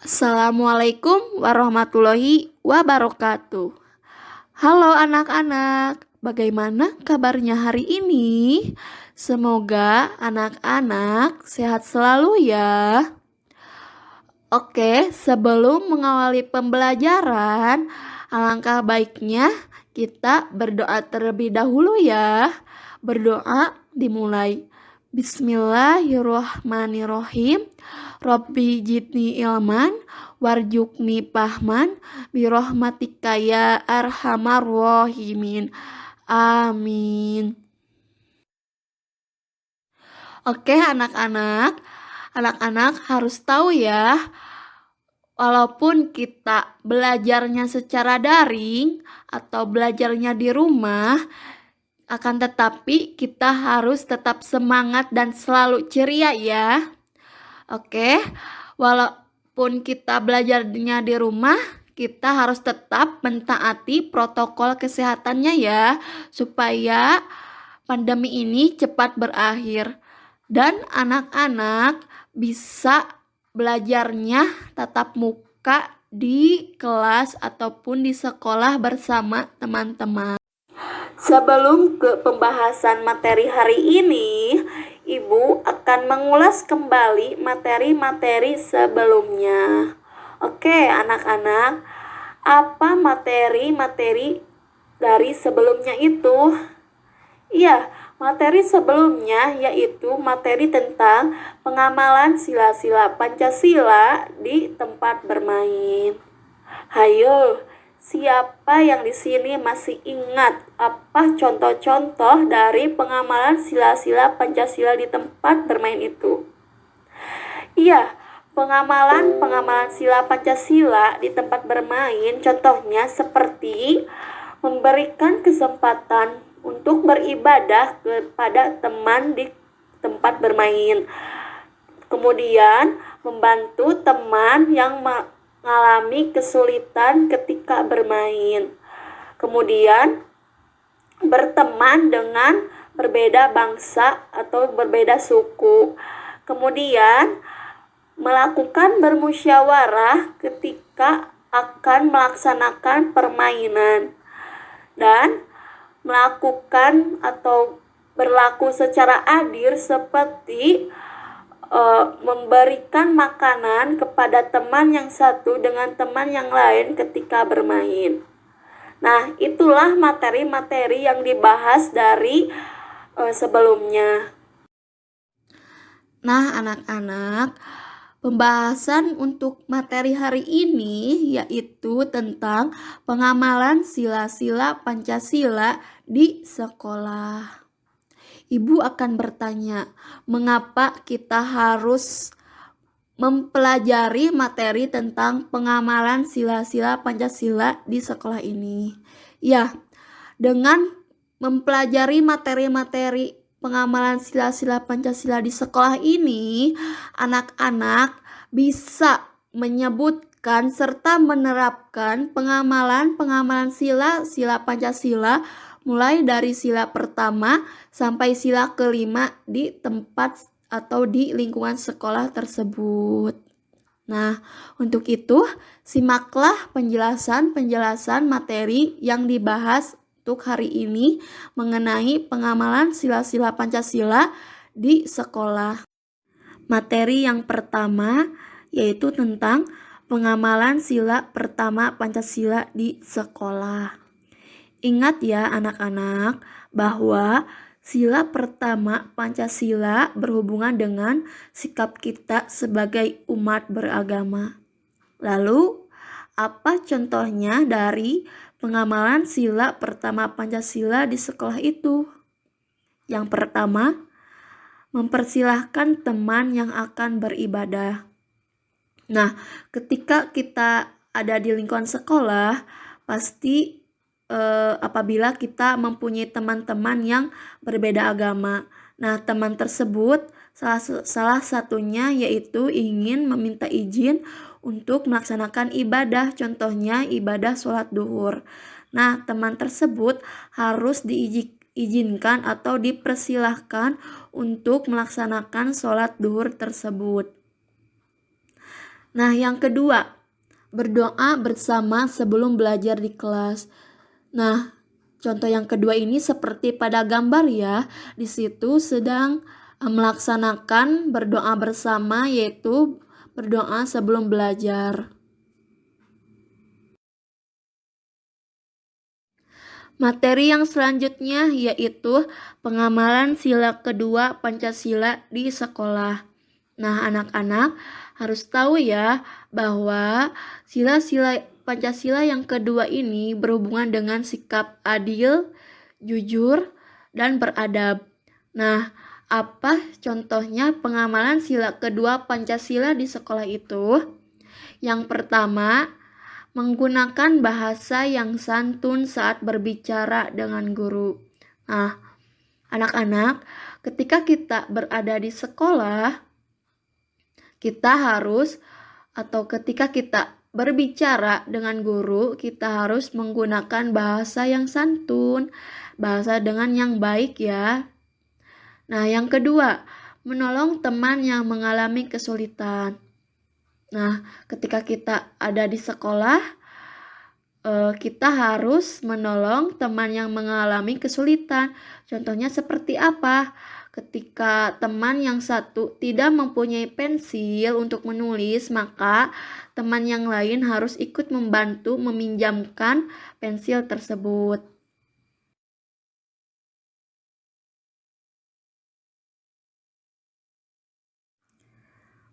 Assalamualaikum warahmatullahi wabarakatuh. Halo anak-anak, bagaimana kabarnya hari ini? Semoga anak-anak sehat selalu ya. Oke, sebelum mengawali pembelajaran, alangkah baiknya kita berdoa terlebih dahulu ya. Berdoa dimulai. Bismillahirrohmanirrohim. Robbi jidni ilman warjukni pahman birahmatika ya arhamar rahimin. Amin. Oke anak-anak harus tahu ya, walaupun kita belajarnya secara daring atau belajarnya di rumah, akan tetapi kita harus tetap semangat dan selalu ceria ya. Oke, walaupun kita belajarnya di rumah, kita harus tetap mentaati protokol kesehatannya ya, supaya pandemi ini cepat berakhir dan anak-anak bisa belajarnya tatap muka di kelas ataupun di sekolah bersama teman-teman. Sebelum ke pembahasan materi hari ini, Ibu akan mengulas kembali materi-materi sebelumnya. Oke, anak-anak, apa materi-materi dari sebelumnya itu? Iya, materi sebelumnya yaitu materi tentang pengamalan sila-sila Pancasila di tempat bermain. Hayo, siapa yang di sini masih ingat apa contoh-contoh dari pengamalan sila-sila Pancasila di tempat bermain itu? Iya, pengamalan sila Pancasila di tempat bermain contohnya seperti memberikan kesempatan untuk beribadah kepada teman di tempat bermain. Kemudian membantu teman yang mengalami kesulitan ketika bermain. Kemudian berteman dengan berbeda bangsa atau berbeda suku. Kemudian melakukan bermusyawarah ketika akan melaksanakan permainan. Dan melakukan atau berlaku secara adil seperti memberikan makanan kepada teman yang satu dengan teman yang lain ketika bermain. Nah, itulah materi-materi yang dibahas dari sebelumnya. Nah, anak-anak, pembahasan untuk materi hari ini yaitu tentang pengamalan sila-sila Pancasila di sekolah. Ibu akan bertanya, mengapa kita harus mempelajari materi tentang pengamalan sila-sila Pancasila di sekolah ini? Ya, dengan mempelajari materi-materi pengamalan sila-sila Pancasila di sekolah ini, anak-anak bisa menyebutkan serta menerapkan pengamalan sila-sila Pancasila mulai dari sila pertama sampai sila kelima di tempat atau di lingkungan sekolah tersebut. Nah, untuk itu simaklah penjelasan materi yang dibahas untuk hari ini mengenai pengamalan sila-sila Pancasila di sekolah. Materi yang pertama yaitu tentang pengamalan sila pertama Pancasila di sekolah. Ingat ya anak-anak bahwa sila pertama Pancasila berhubungan dengan sikap kita sebagai umat beragama. Lalu, apa contohnya dari pengamalan sila pertama Pancasila di sekolah itu? Yang pertama, mempersilahkan teman yang akan beribadah. Nah, ketika kita ada di lingkungan sekolah, pasti apabila kita mempunyai teman-teman yang berbeda agama. Nah, teman tersebut salah satunya yaitu ingin meminta izin untuk melaksanakan ibadah, contohnya ibadah sholat duhur. Nah, teman tersebut harus diizinkan atau dipersilahkan untuk melaksanakan sholat duhur tersebut. Nah, yang kedua, berdoa bersama sebelum belajar di kelas. Nah, contoh yang kedua ini seperti pada gambar ya. Di situ sedang melaksanakan berdoa bersama, yaitu berdoa sebelum belajar. Materi yang selanjutnya yaitu pengamalan sila kedua Pancasila di sekolah. Nah, anak-anak harus tahu ya bahwa sila-sila Pancasila yang kedua ini berhubungan dengan sikap adil, jujur, dan beradab. Nah, apa contohnya pengamalan sila kedua Pancasila di sekolah itu? Yang pertama, menggunakan bahasa yang santun saat berbicara dengan guru. Nah, anak-anak, ketika kita berada di sekolah, kita harus atau ketika kita berbicara dengan guru, kita harus menggunakan bahasa yang santun, bahasa dengan yang baik ya. Nah, yang kedua, menolong teman yang mengalami kesulitan. Nah, ketika kita ada di sekolah, kita harus menolong teman yang mengalami kesulitan. Contohnya seperti apa? Ketika teman yang satu tidak mempunyai pensil untuk menulis, maka teman yang lain harus ikut membantu meminjamkan pensil tersebut.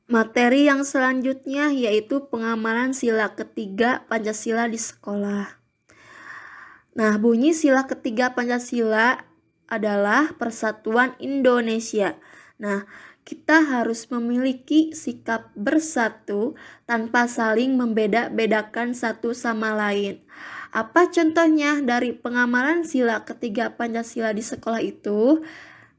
Materi yang selanjutnya yaitu pengamalan sila ketiga Pancasila di sekolah. Nah, bunyi sila ketiga Pancasila adalah Persatuan Indonesia. Nah, kita harus memiliki sikap bersatu tanpa saling membeda-bedakan satu sama lain. Apa contohnya dari pengamalan sila ketiga Pancasila di sekolah itu?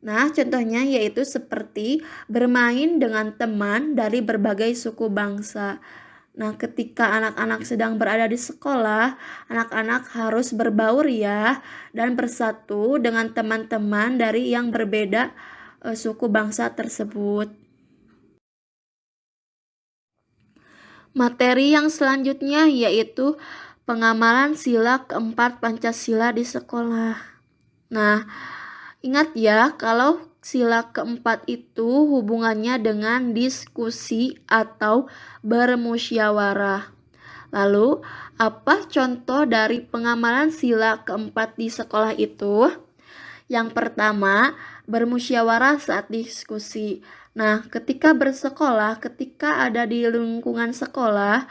Nah, contohnya yaitu seperti bermain dengan teman dari berbagai suku bangsa. Nah, ketika anak-anak sedang berada di sekolah, anak-anak harus berbaur ya dan bersatu dengan teman-teman dari yang berbeda suku bangsa tersebut. Materi yang selanjutnya yaitu pengamalan sila keempat Pancasila di sekolah. Nah, ingat ya, kalau sila keempat itu hubungannya dengan diskusi atau bermusyawarah. Lalu, apa contoh dari pengamalan sila keempat di sekolah itu? Yang pertama, bermusyawarah saat diskusi. Nah, ketika bersekolah, ketika ada di lingkungan sekolah,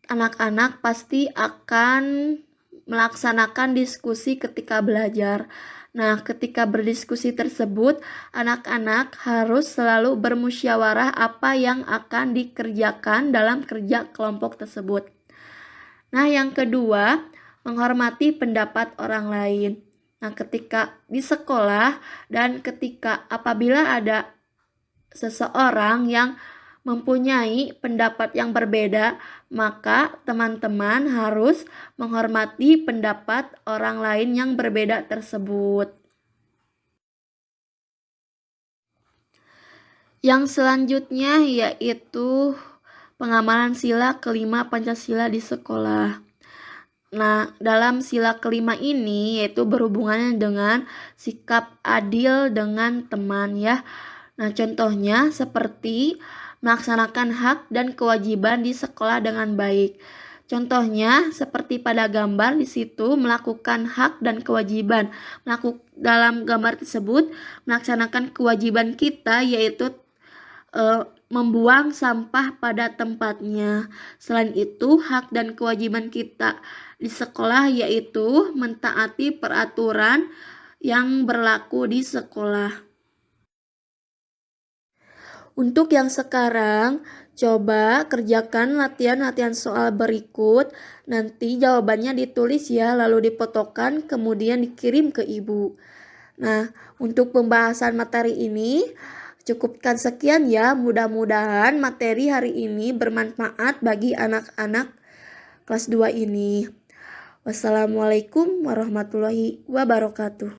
anak-anak pasti akan melaksanakan diskusi ketika belajar. Nah, ketika berdiskusi tersebut, anak-anak harus selalu bermusyawarah apa yang akan dikerjakan dalam kerja kelompok tersebut. Nah, yang kedua, menghormati pendapat orang lain. Nah, ketika di sekolah dan ketika apabila ada seseorang yang mempunyai pendapat yang berbeda, maka teman-teman harus menghormati pendapat orang lain yang berbeda tersebut. Yang selanjutnya yaitu pengamalan sila kelima Pancasila di sekolah. Nah, dalam sila kelima ini yaitu berhubungan dengan sikap adil dengan teman ya. Nah, contohnya seperti melaksanakan hak dan kewajiban di sekolah dengan baik. Contohnya seperti pada gambar di situ melakukan hak dan kewajiban. Dalam gambar tersebut melaksanakan kewajiban kita yaitu membuang sampah pada tempatnya. Selain itu, hak dan kewajiban kita di sekolah yaitu mentaati peraturan yang berlaku di sekolah. Untuk yang sekarang, coba kerjakan latihan-latihan soal berikut. Nanti jawabannya ditulis ya, lalu difotokan, kemudian dikirim ke ibu. Nah, untuk pembahasan materi ini, cukupkan sekian ya. Mudah-mudahan materi hari ini bermanfaat bagi anak-anak kelas 2 ini. Wassalamualaikum warahmatullahi wabarakatuh.